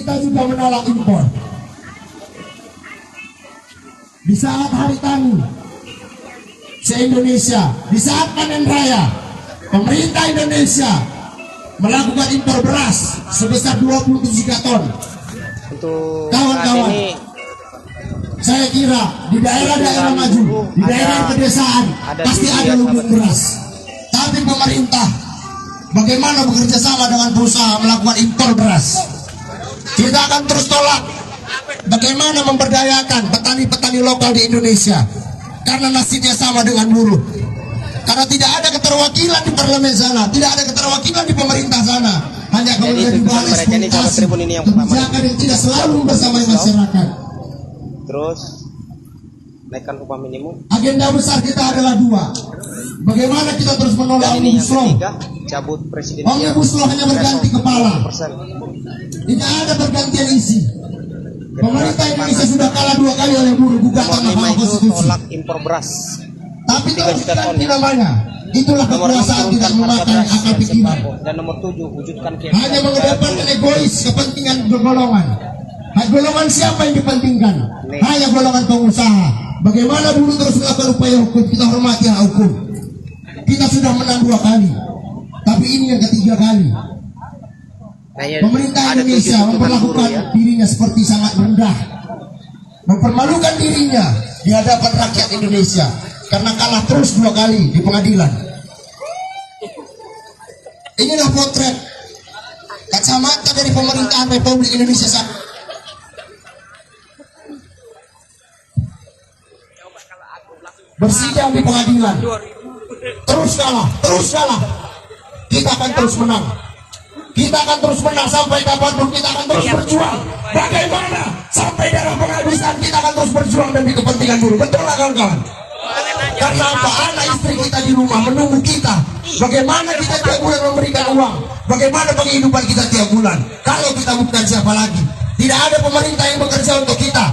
kita juga menolak impor. Di saat hari tani se-Indonesia, di saat panen raya, pemerintah Indonesia melakukan impor beras sebesar 27 juta ton. Untuk Kawan-kawan, saya kira di daerah-daerah maju, di daerah pedesaan pasti ada lumbung beras. Tapi pemerintah bagaimana bekerja sama dengan perusahaan melakukan impor beras? Kita akan terus tolak. Bagaimana memberdayakan petani-petani lokal di Indonesia? Karena nasibnya sama dengan buruh. Karena tidak ada keterwakilan di parlemen sana, tidak ada keterwakilan di pemerintah sana. Hanya kemudian dibahas ekspektasi kebijakan yang tidak selalu bersama masyarakat. Terus naikkan upah minimum. Agenda besar kita adalah dua. Bagaimana kita terus menolak Omnibus Law. Cabut presiden. Omnibus Law hanya berganti kepala, tidak ada pergantian isi. Pemerintah Indonesia sudah kalah 2 kali oleh buruh gugatan Mahkamah Konstitusi. Tolak impor beras. Tapi terus ganti namanya. Itulah kekuasaan tidak memakai akal pikiran. Dan nomor 7 wujudkan hanya mengedepankan egois kepentingan golongan. Golongan siapa yang dipentingkan? Hanya golongan pengusaha. Bagaimana buruh terus melakukan upaya hukum? Kita hormati hak hukum. Kita sudah menang 2 kali, tapi ini yang ketiga kali. Pemerintah Indonesia memperlakukan dirinya seperti sangat rendah, mempermalukan dirinya di hadapan rakyat Indonesia karena kalah terus 2 kali di pengadilan. Inilah potret kacamata dari pemerintahan Republik Indonesia saat bersidang di pengadilan. Terus kalah. Kita akan terus menang. Kita akan terus menang sampai kapanpun. Kita akan terus berjuang. Bagaimana? Sampai darah penghabisan kita akan terus berjuang demi kepentingan buruh. Betul lah kawan-kawan? Karena apa? Anak istri kita di rumah menunggu kita. Bagaimana kita tiap bulan memberikan uang? Bagaimana penghidupan kita tiap bulan? Kalau kita bukan siapa lagi? Tidak ada pemerintah yang bekerja untuk kita.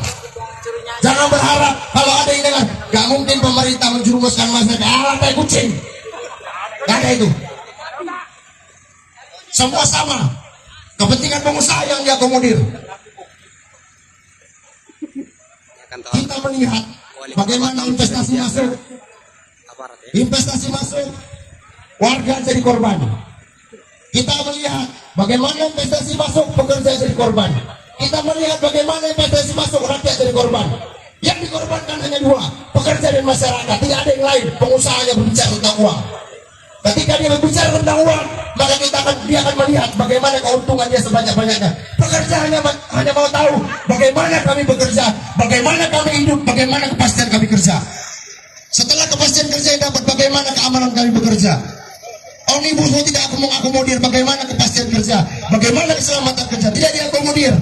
Jangan berharap kalau ada yang dengar, gak mungkin pemerintah menjerumuskan masyarakat rantai kucing. Gak ada itu. Semua sama. Kepentingan pengusaha yang diakomodir. Kita melihat bagaimana investasi masuk. Investasi masuk, warga jadi korban. Kita melihat bagaimana investasi masuk, pekerja jadi korban. Kita melihat bagaimana investasi masuk, rakyat jadi korban. Yang dikorbankan hanya 2, pekerja dan masyarakat. Tidak ada yang lain. Pengusahanya berbicara tentang uang. Ketika dia berbicara tentang uang, maka dia akan melihat bagaimana keuntungan dia sebanyak-banyaknya. Pekerja hanya mau tahu bagaimana kami bekerja, bagaimana kami hidup, bagaimana kepastian kami kerja. Setelah kepastian kerja yang dapat, bagaimana keamanan kami bekerja. Omnibus Law tidak mengakomodir bagaimana kepastian kerja, bagaimana keselamatan kerja, tidak diakomodir.